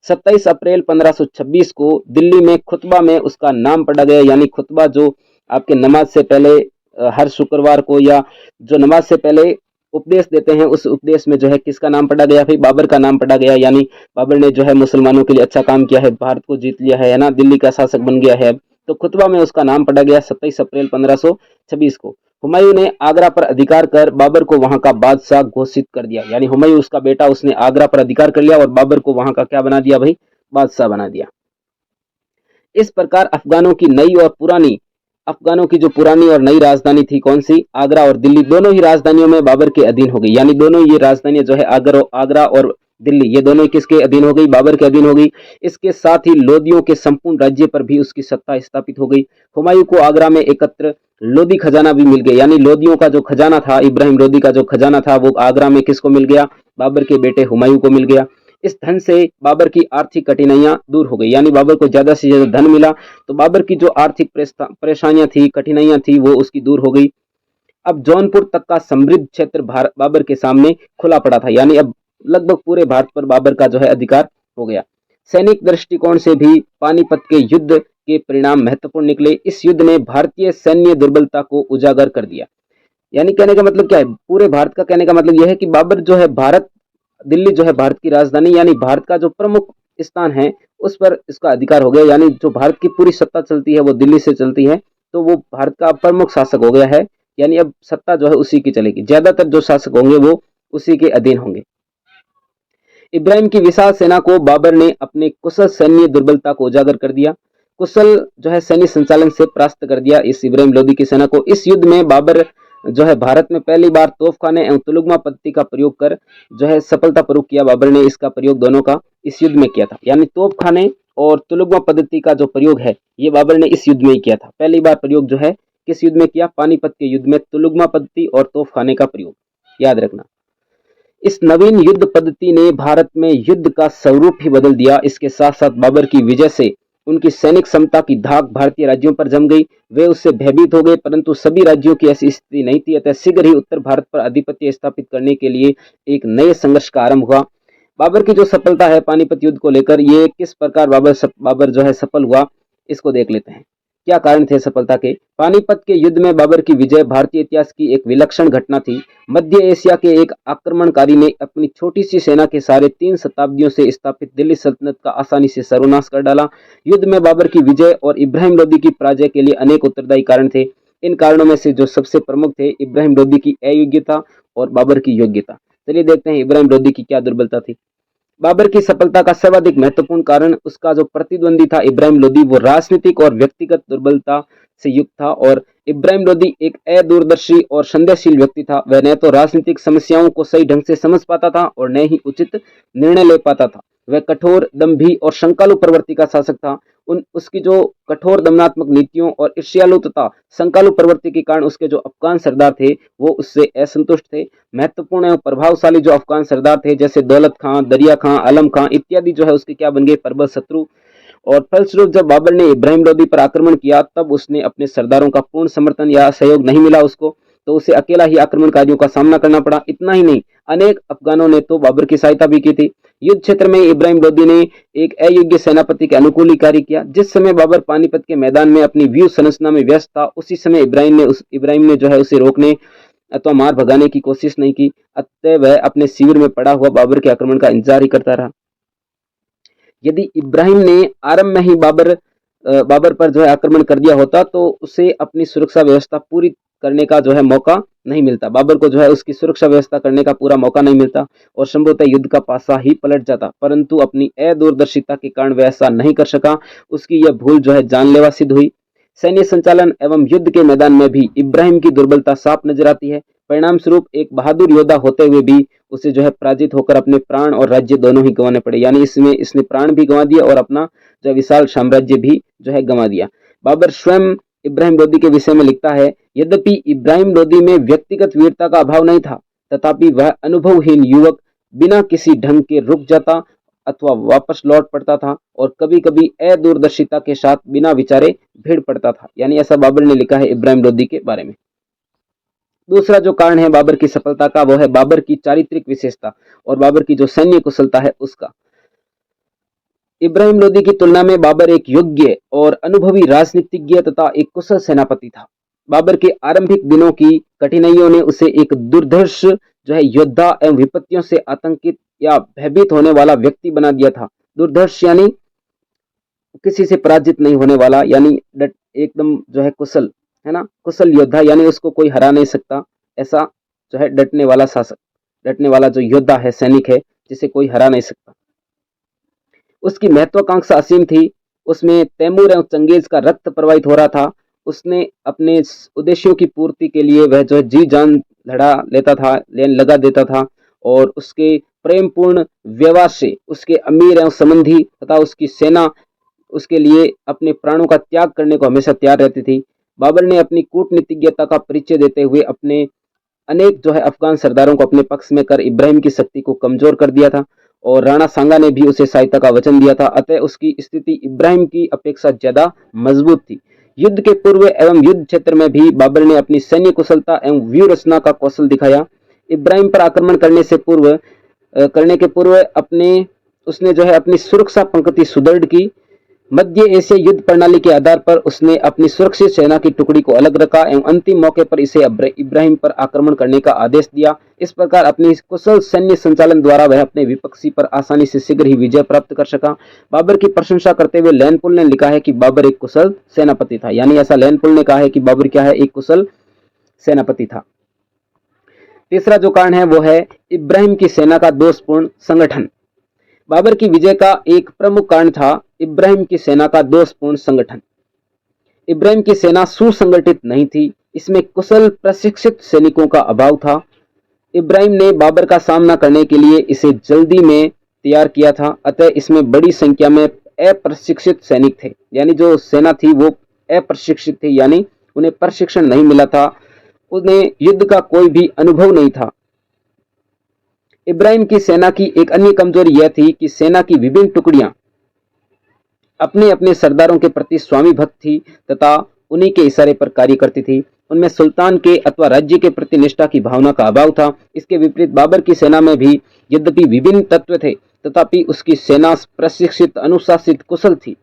27 अप्रैल 1526 को दिल्ली में खुतबा में उसका नाम पढ़ा गया। यानी खुतबा जो आपके नमाज से पहले हर शुक्रवार को या जो नमाज से पहले उपदेश देते हैं उस उपदेश में जो है किसका नाम पढ़ा गया भाई, बाबर का नाम पढ़ा गया। यानी बाबर ने जो है मुसलमानों के लिए अच्छा काम किया है, भारत को जीत लिया है ना, दिल्ली का शासक बन गया है। तो खुतबा में उसका नाम पढ़ा गया 27 अप्रैल 1526 को। हुमायूं ने आगरा पर अधिकार कर बाबर को वहां का बादशाह घोषित कर दिया। यानी हुमायूं उसका बेटा, उसने आगरा पर अधिकार कर लिया और बाबर को वहां का क्या बना दिया भाई, बादशाह बना दिया। इस प्रकार अफगानों की नई और पुरानी अफगानों की जो पुरानी और नई राजधानी थी कौन सी, आगरा और दिल्ली, दोनों ही राजधानियों में बाबर के अधीन हो गई। यानी दोनों ये राजधानियां जो है आगरा और दिल्ली, ये दोनों किसके अधीन हो गई, बाबर के अधीन हो गई। इसके साथ ही लोदियों के संपूर्ण राज्य पर भी उसकी सत्ता स्थापित हो गई। हुमायूं को आगरा में एकत्र लोदी खजाना भी मिल गया। यानी लोदियों का जो खजाना था, इब्राहिम लोदी का जो खजाना था, वो आगरा में किसको मिल गया, बाबर के बेटे हुमायूं को मिल गया। इस धन से बाबर की आर्थिक कठिनाइयां दूर हो गई। यानी बाबर को ज्यादा से ज्यादा धन मिला, तो बाबर की जो आर्थिक परेशानियां थी, कठिनाइयां थी, वो उसकी दूर हो गई। अब जौनपुर तक का समृद्ध क्षेत्र बाबर के सामने खुला पड़ा था। यानी अब लगभग पूरे भारत पर बाबर का जो है अधिकार हो गया। सैनिक दृष्टिकोण से भी पानीपत के युद्ध के परिणाम महत्वपूर्ण निकले। इस युद्ध ने भारतीय सैन्य दुर्बलता को उजागर कर दिया। यानी कहने का मतलब क्या है, पूरे भारत का कहने का मतलब यह है कि बाबर जो है दिल्ली जो है भारत की राजधानी, यानी भारत का जो प्रमुख स्थान है उस पर इसका अधिकार हो गया। यानी जो भारत की पूरी सत्ता चलती है वो दिल्ली से चलती है, तो वो भारत का प्रमुख शासक हो गया है। यानी अब सत्ता जो है उसी की चलेगी, ज्यादातर जो शासक होंगे वो उसी के अधीन होंगे। इब्राहिम की विशाल सेना को बाबर ने अपने कुशल सैन्य दुर्बलता को उजागर कर दिया, कुशल जो है सैन्य संचालन से परास्त कर दिया इस इब्राहिम लोदी की सेना को। इस युद्ध में बाबर जो है भारत में पहली बार तोपखाने एवं तुलुगमा पद्धति का प्रयोग कर जो है सफलतापूर्वक किया। बाबर ने इसका प्रयोग दोनों का इस युद्ध में किया था। यानी तोपखाने और तुलुगमा पद्धति का जो प्रयोग है ये बाबर ने इस युद्ध में ही किया था। पहली बार प्रयोग जो है किस युद्ध में किया, पानीपत के युद्ध में तुलुगमा पद्धति और तोपखाने का प्रयोग, याद रखना। इस नवीन युद्ध पद्धति ने भारत में युद्ध का स्वरूप ही बदल दिया। इसके साथ साथ बाबर की विजय से उनकी सैनिक क्षमता की धाक भारतीय राज्यों पर जम गई। वे उससे भयभीत हो गए, परंतु सभी राज्यों की ऐसी स्थिति नहीं थी। अतः शीघ्र ही उत्तर भारत पर आधिपत्य स्थापित करने के लिए एक नए संघर्ष का आरंभ हुआ। बाबर की जो सफलता है पानीपत युद्ध को लेकर, ये किस प्रकार बाबर जो है सफल हुआ, इसको देख लेते हैं। क्या कारण थे सफलता के। पानीपत के युद्ध में बाबर की विजय भारतीय इतिहास की एक विलक्षण घटना थी। मध्य एशिया के एक आक्रमणकारी ने अपनी छोटी सी सेना के सारे 3 शताब्दियों से स्थापित दिल्ली सल्तनत का आसानी से सर्वनाश कर डाला। युद्ध में बाबर की विजय और इब्राहिम लोदी की पराजय के लिए अनेक उत्तरदायी कारण थे। इन कारणों में से जो सबसे प्रमुख थे, इब्राहिम लोदी की अयोग्यता और बाबर की योग्यता। चलिए देखते हैं इब्राहिम लोदी की क्या दुर्बलता थी। बाबर की सफलता का सर्वाधिक महत्वपूर्ण कारण उसका जो प्रतिद्वंदी था इब्राहिम लोदी, वो राजनीतिक और व्यक्तिगत दुर्बलता से युक्त था। और इब्राहिम लोदी एक अदूरदर्शी और संदेहशील व्यक्ति था। वह न तो राजनीतिक समस्याओं को सही ढंग से समझ पाता था और न ही उचित निर्णय ले पाता था। वह कठोर, दंभी और शंकालु प्रवृत्ति का शासक था। उसकी जो कठोर दमनात्मक नीतियों और ईर्ष्यालु तथा शंकालु प्रवृत्ति के कारण उसके जो अफगान सरदार थे वो उससे असंतुष्ट थे। महत्वपूर्ण एवं प्रभावशाली जो अफगान सरदार थे जैसे दौलत खां, दरिया खां, आलम खां इत्यादि जो है उसके क्या बन गए, प्रबल शत्रु। और फलस्वरूप जब बाबर ने इब्राहिम लोदी पर आक्रमण किया तब उसने अपने सरदारों का पूर्ण समर्थन या सहयोग नहीं मिला उसको, तो उसे अकेला ही आक्रमणकारियों का सामना करना पड़ा। इतना ही नहीं, अनेक अफगानों ने तो बाबर की सहायता भी की थी। युद्ध क्षेत्र में इब्राहिम लोदी ने एक अयोग्य सेनापति के अनुकूल ही कार्य किया। जिस समय बाबर पानीपत के मैदान में अपनी व्यूह संरचना में व्यस्त था, उसी समय इब्राहिम ने जो है उसे रोकने अथवा मार भगाने की कोशिश नहीं की। अतः वह अपने शिविर में पड़ा हुआ बाबर के आक्रमण का इंतजार ही करता रहा। यदि इब्राहिम ने आरंभ में ही बाबर पर जो है आक्रमण कर दिया होता तो उसे अपनी सुरक्षा व्यवस्था पूरी करने का जो है मौका नहीं मिलता। बाबर को जो है उसकी सुरक्षा व्यवस्था करने का पूरा मौका नहीं मिलता और संभवतः युद्ध का पासा ही पलट जाता, परंतु अपनी अदूरदर्शिता के कारण वह ऐसा नहीं कर सका। उसकी यह भूल जो है जानलेवा सिद्ध हुई। सैन्य संचालन एवं युद्ध के मैदान में भी इब्राहिम की दुर्बलता साफ नजर आती है। परिणाम स्वरूप एक बहादुर योद्धा होते हुए भी उसे जो है पराजित होकर अपने प्राण और राज्य दोनों ही गंवाने पड़े। यानी इसने प्राण भी गंवा दिया और अपना जो विशाल साम्राज्य भी जो है गंवा दिया। बाबर स्वयं इब्राहिम लोदी के विषय में लिखता है, यद्यपि इब्राहिम लोदी में व्यक्तिगत वीरता का अभाव नहीं था, तथापि वह अनुभवहीन युवक बिना किसी ढंग के रुक जाता अथवा वापस लौट पड़ता था और कभी कभी अदूरदर्शिता के साथ बिना विचारे भीड़ पड़ता था। यानी ऐसा बाबर ने लिखा है इब्राहिम लोदी के बारे में। दूसरा जो कारण है बाबर की सफलता का, वो है बाबर की चारित्रिक विशेषता और बाबर की जो सैन्य कुशलता है उसका। इब्राहिम लोदी की तुलना में बाबर एक योग्य और अनुभवी राजनीतिज्ञ तथा एक कुशल सेनापति था। बाबर के आरंभिक दिनों की कठिनाइयों ने उसे एक दुर्धर्ष जो है योद्धा एवं विपत्तियों से आतंकित या भयभीत होने वाला व्यक्ति बना दिया था। दुर्धर्ष यानी किसी से पराजित नहीं होने वाला, यानी एकदम जो है कुशल, है ना, कुशल योद्धा, यानी उसको कोई हरा नहीं सकता, ऐसा जो है डटने वाला शासक, डटने वाला जो योद्धा है, सैनिक है, जिसे कोई हरा नहीं सकता। उसकी महत्वाकांक्षा असीम थी। उसमें तैमूर एवं चंगेज का रक्त प्रवाहित हो रहा था उसने अपने उद्देश्यों की पूर्ति के लिए वह जो है जी जान लगा देता था, और उसके प्रेमपूर्ण व्यवहार से उसके अमीर एवं संबंधी तथा उसकी सेना उसके लिए अपने प्राणों का त्याग करने को हमेशा तैयार रहती थी। बाबर ने अपनी कूटनीतिज्ञता का परिचय देते हुए अपने अनेक जो है अफगान सरदारों को अपने पक्ष में कर इब्राहिम की शक्ति को कमजोर कर दिया था, और राणा सांगा ने भी उसे सहायता का वचन दिया था। अतः उसकी स्थिति इब्राहिम की अपेक्षा ज्यादा मजबूत थी। युद्ध के पूर्व एवं युद्ध क्षेत्र में भी बाबर ने अपनी सैन्य कुशलता एवं व्यूह रचना का कौशल दिखाया। इब्राहिम पर आक्रमण करने के पूर्व उसने जो है अपनी सुरक्षा पंक्ति सुदृढ़ की। मध्य एशिया युद्ध प्रणाली के आधार पर उसने अपनी सुरक्षित सेना की टुकड़ी को अलग रखा एवं अंतिम मौके पर इसे इब्राहिम पर आक्रमण करने का आदेश दिया। इस प्रकार अपनी कुशल सैन्य संचालन द्वारा वह अपने विपक्षी पर आसानी से शीघ्र ही विजय प्राप्त कर सका। बाबर की प्रशंसा करते हुए लैनपुल ने लिखा है कि बाबर एक कुशल सेनापति था, यानी ऐसा लैनपुल ने कहा है कि बाबर क्या है, एक कुशल सेनापति था। तीसरा जो कारण है वो है इब्राहिम की सेना का दोषपूर्ण संगठन। बाबर की विजय का एक प्रमुख कारण था इब्राहिम की सेना का दोषपूर्ण संगठन। इब्राहिम की सेना सुसंगठित नहीं थी, इसमें कुशल प्रशिक्षित सैनिकों का अभाव था। इब्राहिम ने बाबर का सामना करने के लिए इसे जल्दी में तैयार किया था, अतः इसमें बड़ी संख्या में अप्रशिक्षित सैनिक थे, यानी जो सेना थी वो अप्रशिक्षित थी, यानी उन्हें प्रशिक्षण नहीं मिला था, उन्हें युद्ध का कोई भी अनुभव नहीं था। इब्राहिम की सेना की एक अन्य कमजोरी यह थी कि सेना की विभिन्न टुकड़ियां अपने अपने सरदारों के प्रति स्वामी भक्त थी तथा उन्हीं के इशारे पर कार्य करती थी। उनमें सुल्तान के अथवा राज्य के प्रति निष्ठा की भावना का अभाव था। इसके विपरीत बाबर की सेना में भी यद्यपि विभिन्न तत्व थे, तथापि उसकी सेना प्रशिक्षित, अनुशासित, कुशल थी।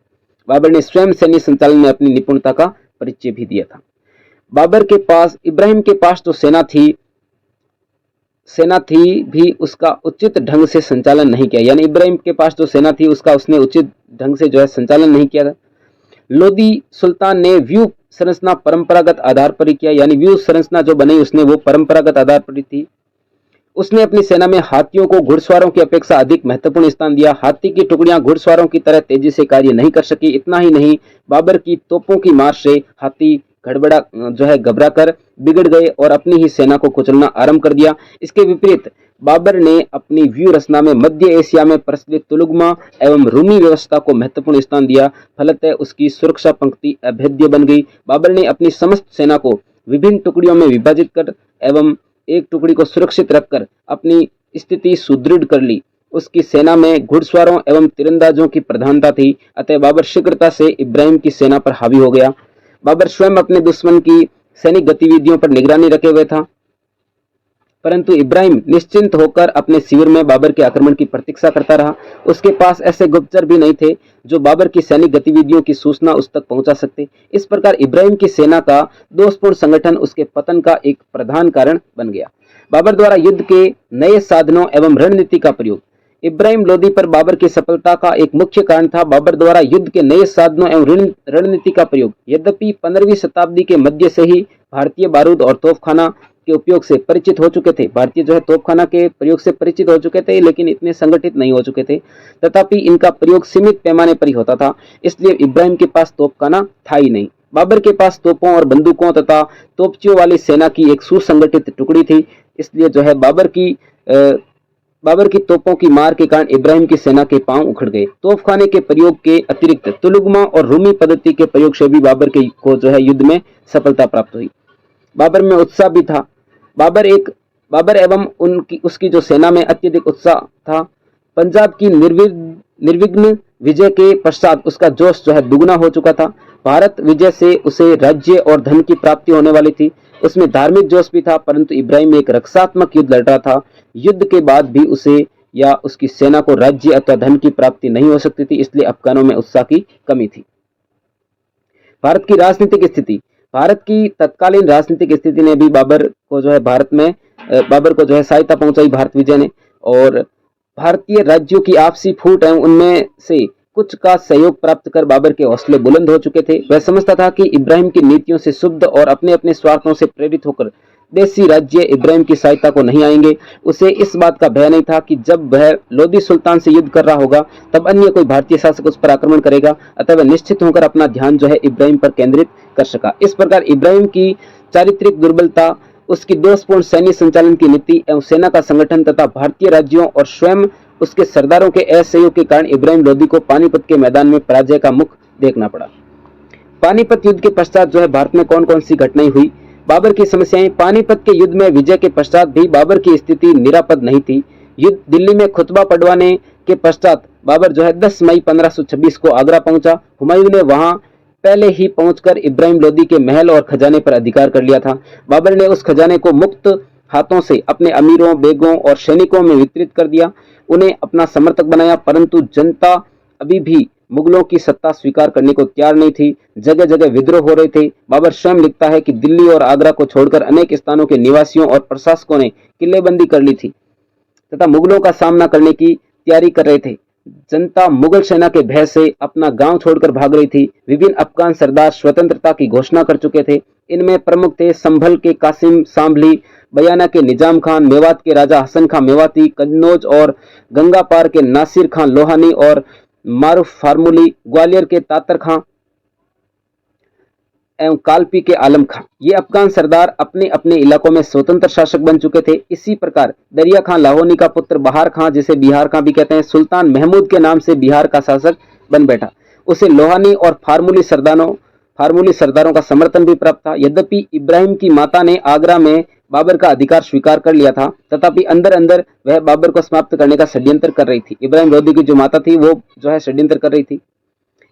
बाबर ने स्वयं सैन्य संचालन में अपनी निपुणता का परिचय भी दिया था। इब्राहिम के पास जो सेना थी भी उसका उचित ढंग से संचालन नहीं किया, यानी इब्राहिम के पास जो सेना थी उसका उसने उचित ढंग से जो है संचालन नहीं किया था। लोदी सुल्तान ने व्यूह संरचना परंपरागत आधार पर किया, यानी व्यूह संरचना जो बनाई उसने वो परंपरागत आधार पर थी। उसने अपनी सेना में हाथियों को घुड़सवारों की अपेक्षा अधिक महत्वपूर्ण स्थान दिया। हाथी की टुकड़ियां घुड़सवारों की तरह तेजी से कार्य नहीं कर सकी। इतना ही नहीं, बाबर की तोपों की मार से हाथी घबरा कर बिगड़ गए और अपनी ही सेना को कुचलना आरंभ कर दिया। इसके विपरीत बाबर ने अपनी व्यूह रचना में मध्य एशिया में प्रचलित तुलुगमा एवं रूमी व्यवस्था को महत्वपूर्ण स्थान दिया। फलतः उसकी सुरक्षा पंक्ति अभेद्य बन गई। बाबर ने अपनी समस्त सेना को विभिन्न टुकड़ियों में विभाजित कर एवं एक टुकड़ी को सुरक्षित रखकर अपनी स्थिति सुदृढ़ कर ली। उसकी सेना में घुड़सवारों एवं तीरंदाजों की प्रधानता थी, अतः बाबर शीघ्रता से इब्राहिम की सेना पर हावी हो गया। बाबर स्वयं अपने दुश्मन की सैनिक गतिविधियों पर निगरानी रखे हुए था, परंतु इब्राहिम निश्चिंत होकर अपने शिविर में बाबर के आक्रमण की प्रतीक्षा करता रहा। उसके पास ऐसे गुप्तचर भी नहीं थे जो बाबर की सैनिक गतिविधियों की सूचना उस तक पहुंचा सकते। इस प्रकार इब्राहिम की सेना का दोषपूर्ण संगठन उसके पतन का एक प्रधान कारण बन गया। बाबर द्वारा युद्ध के नए साधनों एवं रणनीति का प्रयोग। इब्राहिम लोदी पर बाबर की सफलता का एक मुख्य कारण था बाबर द्वारा युद्ध के नए साधनों एवं रणनीति का प्रयोग। यद्यपि 15वीं शताब्दी के मध्य से ही भारतीय बारूद और तोपखाना के उपयोग से परिचित हो चुके थे, भारतीय जो है तोपखाना के प्रयोग से परिचित हो चुके थे, लेकिन इतने संगठित नहीं हो चुके थे। तथापि इनका प्रयोग सीमित पैमाने पर ही होता था, इसलिए इब्राहिम के पास तोपखाना था ही नहीं। बाबर के पास तोपों और बंदूकों तथा तोपचियों वाली सेना की एक सुसंगठित टुकड़ी थी, इसलिए जो है बाबर की तोपों की मार के कारण इब्राहिम की सेना के पांव उखड़ गए। तोपखाने के प्रयोग के अतिरिक्त तुलुगमा और रूमी पद्धति के प्रयोग से भी बाबर को जो है युद्ध में सफलता प्राप्त हुई। बाबर में उत्साह भी था। बाबर एवं उसकी जो सेना में अत्यधिक उत्साह था। पंजाब की निर्विघ्न विजय के पश्चात उसका जोश जो है दुगना हो चुका था। भारत विजय से उसे राज्य और धन की प्राप्ति होने वाली थी। उसमें धार्मिक जोश भी था, परंतु इब्राहिम एक रक्षात्मक युद्ध लड़ रहा था। युद्ध के बाद भी उसे या उसकी सेना को राज्य अथवा धन की प्राप्ति नहीं हो सकती थी, इसलिए अफगानों में उत्साह की कमी थी। भारत की राजनीतिक स्थिति। भारत की तत्कालीन राजनीतिक स्थिति ने भी बाबर को जो है सहायता पहुंचाई भारत विजय ने, और भारतीय राज्यों की आपसी फूट एवं उनमें से कुछ का सहयोग प्राप्त कर बाबर के हौसले बुलंद हो चुके थे। वह समझता था कि इब्राहिम की नीतियों से शुद्ध और अपने अपने स्वार्थों से प्रेरित होकर देसी राज्य इब्राहिम की सहायता को नहीं आएंगे। उसे इस बात का भय नहीं था कि जब वह लोदी सुल्तान से युद्ध कर रहा होगा तब अन्य कोई भारतीय शासक उस पर आक्रमण करेगा, अतः वह निश्चित होकर अपना ध्यान जो है इब्राहिम पर केंद्रित कर सका। इस प्रकार इब्राहिम की चारित्रिक दुर्बलता, उसकी दोषपूर्ण सैन्य संचालन की नीति एवं सेना का संगठन तथा भारतीय राज्यों और स्वयं उसके सरदारों के असहयोग के कारण इब्राहिम लोदी को पानीपत के मैदान में पराजय का मुख देखना पड़ा। पानीपत युद्ध के पश्चात जो है भारत में कौन कौन सी घटनाएं हुई। बाबर की समस्याएं। पानीपत के युद्ध में विजय के पश्चात भी बाबर की स्थिति निरापद नहीं थी। युद्ध दिल्ली में खुतबा पढ़वाने के पश्चात बाबर जो है 10 मई 1526 को आगरा पहुंचा। हुमायूं ने वहां पहले ही पहुंचकर इब्राहिम लोदी के महल और खजाने पर अधिकार कर लिया था। बाबर ने उस खजाने को मुक्त हाथों से अपने अमीरों, बेगों और सैनिकों में वितरित कर दिया, उन्हें अपना समर्थक बनाया, परंतु जनता अभी भी मुगलों की सत्ता स्वीकार करने को तैयार नहीं थी। जगह जगह विद्रोह हो रहे थे। बाबर स्वयं लिखता है कि दिल्ली और आगरा को छोड़कर अनेक स्थानों के निवासियों और प्रशासकों ने किलेबंदी कर ली थी तथा मुगलों का सामना करने की तैयारी कर रहे थे। जनता मुगल सेना के भय से अपना गांव छोड़कर भाग रही थी। विभिन्न अफगान सरदार स्वतंत्रता की घोषणा कर चुके थे। इनमें प्रमुख थे संभल के कासिम सांभली, बयाना के निजाम खान, मेवात के राजा हसन खां मेवाती, कन्नौज और गंगा पार के नासिर खान लोहानी और मारूफ फार्मूली, ग्वालियर के तातर खां एवं कालपी के आलम खां। ये अफगान सरदार अपने अपने इलाकों में स्वतंत्र शासक बन चुके थे। इसी प्रकार दरिया खां लाहौनी का पुत्र बहार खां, जिसे बिहार खां भी कहते हैं, सुल्तान महमूद के नाम से बिहार का शासक बन बैठा। उसे लोहानी और फार्मूली सरदारों का समर्थन भी प्राप्त था। यद्यपि इब्राहिम की माता ने आगरा में बाबर का अधिकार स्वीकार कर लिया था, तथापि अंदर अंदर वह बाबर को समाप्त करने का षड्यंत्र कर रही थी। इब्राहिम लोदी की जो माता थी वो जो है षड्यंत्र कर रही थी।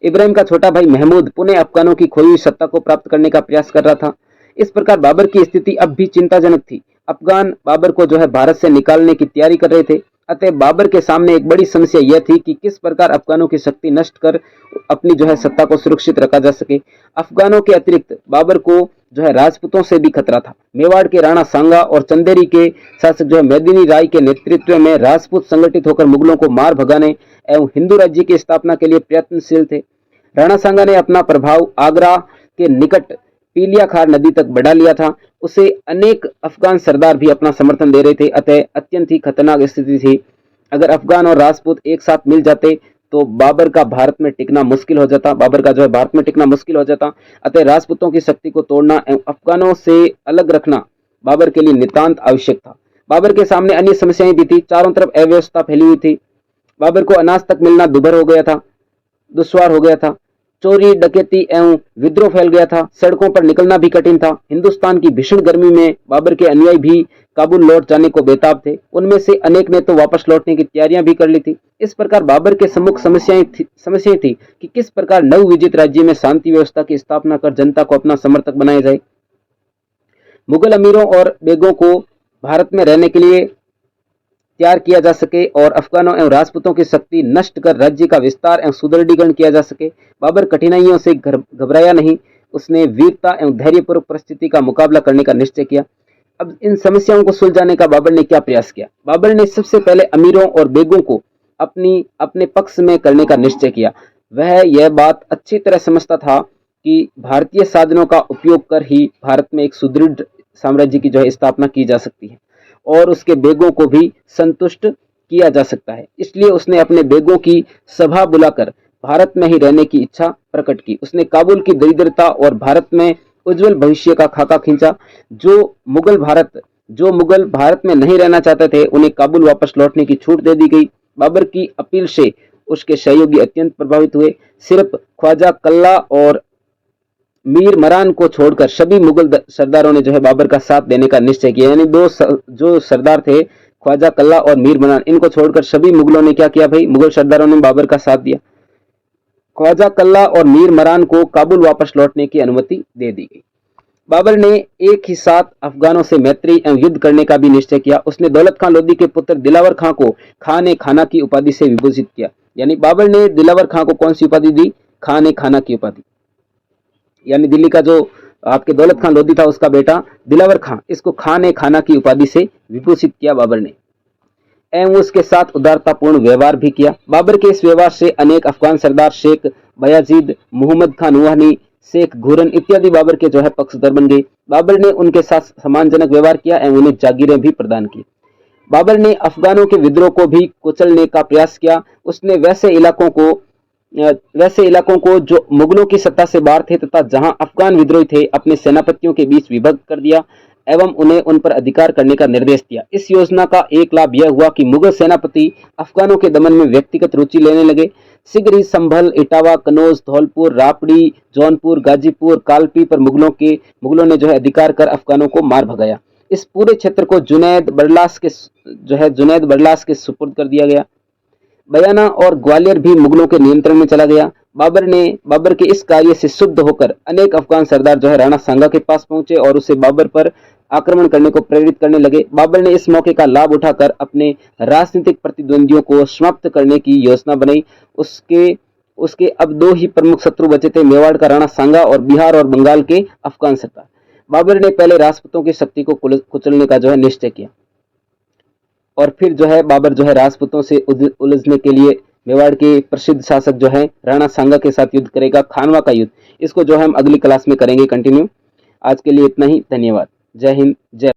इब्राहिम का छोटा भाई महमूद पुनः अफगानों की खोई हुई सत्ता को प्राप्त करने का प्रयास कर रहा था। इस प्रकार बाबर की स्थिति अब भी चिंताजनक थी। अफगान बाबर को जो है भारत से निकालने की तैयारी कर रहे थे। अतः बाबर के सामने एक बड़ी समस्या यह थी कि किस प्रकार अफगानों की शक्ति नष्ट कर अपनी जो है सत्ता को सुरक्षित रखा जा सके। अफगानों के अतिरिक्त बाबर को जो है राजपूतों से भी खतरा था। मेवाड़ के राणा सांगा और चंदेरी के शासक जो है मेदिनी राय के नेतृत्व में राजपूत संगठित होकर मुगलों को मार भगाने एवं हिंदू राज्य की स्थापना के लिए प्रयत्नशील थे। राणा सांगा ने अपना प्रभाव आगरा के निकट पीलिया खार नदी तक बढ़ा लिया था। उसे अनेक अफगान सरदार भी अपना समर्थन दे रहे थे। अतः अत्यंत ही खतरनाक स्थिति थी। अगर अफगान और राजपूत एक साथ मिल जाते तो बाबर का भारत में टिकना मुश्किल हो जाता। अतः राजपूतों की शक्ति को तोड़ना एवं अफगानों से अलग रखना बाबर के लिए नितांत आवश्यक था। बाबर के सामने अन्य समस्याएं भी थी। चारों तरफ अव्यवस्था फैली हुई थी। बाबर को अनाज तक मिलना दुश्वार हो गया था। चोरी, डकैती एवं विद्रोह फैल गया था। सड़कों पर निकलना भी कठिन था। हिंदुस्तान की भीषण गर्मी में बाबर के अनुयायी भी काबुल लौट जाने को बेताब थे। उनमें से अनेक ने तो वापस लौटने की तैयारियां भी कर ली थी। इस प्रकार बाबर के सम्मुख समस्याएं थी कि किस प्रकार नवविजित राज्य में शांति व्यवस्था की स्थापना कर जनता को अपना समर्थक बनाया जाए। मुगल अमीरों और बेगों को भारत में रहने के लिए तैयार किया जा सके और अफगानों एवं राजपूतों की शक्ति नष्ट कर राज्य का विस्तार एवं सुदृढ़ीकरण किया जा सके। बाबर कठिनाइयों से घबराया नहीं। उसने वीरता एवं धैर्यपूर्वक परिस्थिति का मुकाबला करने का निश्चय किया। अब इन समस्याओं को सुलझाने का बाबर ने क्या प्रयास किया। बाबर ने सबसे पहले अमीरों और बेगों को अपने पक्ष में करने का निश्चय किया। वह यह बात अच्छी तरह समझता था कि भारतीय साधनों का उपयोग कर ही भारत में एक सुदृढ़ साम्राज्य की जो है स्थापना की जा सकती है और उसके बेगों को भी संतुष्ट किया जा सकता है। इसलिए उसने अपने बेगों की सभा बुलाकर भारत में ही रहने की इच्छा प्रकट की। उसने काबुल की दरिद्रता और भारत में उज्जवल भविष्य का खाका खींचा। जो मुगल भारत में नहीं रहना चाहते थे उन्हें काबुल वापस लौटने की छूट दे दी गई। बाबर की अपील से उसके सहयोगी अत्यंत प्रभावित हुए। सिर्फ ख्वाजा कल्ला और मीर मरान को छोड़कर सभी मुगल सरदारों ने जो है बाबर का साथ देने का निश्चय किया। यानी जो सरदार थे ख्वाजा कल्ला और मीर मरान, इनको छोड़कर सभी मुगलों ने क्या किया भाई, मुगल सरदारों ने बाबर का साथ दिया। ख्वाजा कल्ला और मीर मरान को काबुल वापस लौटने की अनुमति दे दी गई। बाबर ने एक ही साथ अफगानों से मैत्री एवं युद्ध करने का भी निश्चय किया। उसने दौलत खां लोदी के पुत्र दिलावर खां को खान ए खाना की उपाधि से विभूषित किया। यानी बाबर ने दिलावर खां को कौन सी उपाधि दी, खान ए खाना की उपाधि। यानी दिल्ली का जो आपके दौलत खां लोदी था उसका बेटा दिलावर खां, इसको खान ए खाना की उपाधि से विभूषित किया बाबर ने एवं उसके साथ उदारतापूर्ण व्यवहार भी किया। बाबर के इस व्यवहार से अनेक अफगान सरदार शेख बयाजीद, मोहम्मद खान नुहानी, शेख घूरन इत्यादि बाबर के जो है पक्षधर बन गए। बाबर ने उनके साथ सम्मानजनक व्यवहार किया एवं उन्हें जागीरें भी प्रदान की। बाबर ने अफगानों के विद्रोह को भी कुचलने का प्रयास किया। उसने वैसे इलाकों को जो मुगलों की सत्ता से बाहर थे तथा जहां अफगान विद्रोही थे अपने सेनापतियों के बीच विभक्त कर दिया एवं उन्हें उन पर अधिकार करने का निर्देश दिया। इस योजना का एक लाभ यह हुआ कि मुगल सेनापति अफगानों के दमन में व्यक्तिगत रुचि लेने लगे। शीघ्र ही संभल, इटावा, कनौज, धौलपुर, रापड़ी, जौनपुर, गाजीपुर, कालपी पर मुगलों ने जो है अधिकार कर अफगानों को मार भगाया। इस पूरे क्षेत्र को जुनैद बरलास के सुपुर्द कर दिया गया। बयाना और ग्वालियर भी मुगलों के नियंत्रण में चला गया। बाबर के इस कार्य से शुद्ध होकर अनेक अफगान सरदार जो है राणा सांगा के पास पहुंचे और उसे बाबर पर आक्रमण करने को प्रेरित करने लगे। बाबर ने इस मौके का लाभ उठाकर अपने राजनीतिक प्रतिद्वंदियों को समाप्त करने की योजना बनाई। उसके अब दो ही प्रमुख शत्रु बचे थे, मेवाड़ का राणा सांगा और बिहार और बंगाल के अफगान सरदार। बाबर ने पहले राजपूतों की शक्ति को कुचलने का जो है निश्चय किया और फिर जो है बाबर जो है राजपूतों से उलझने के लिए मेवाड़ के प्रसिद्ध शासक जो है राणा सांगा के साथ युद्ध करेगा, खानवा का युद्ध। इसको जो है हम अगली क्लास में करेंगे कंटिन्यू। आज के लिए इतना ही, धन्यवाद। जय हिंद, जय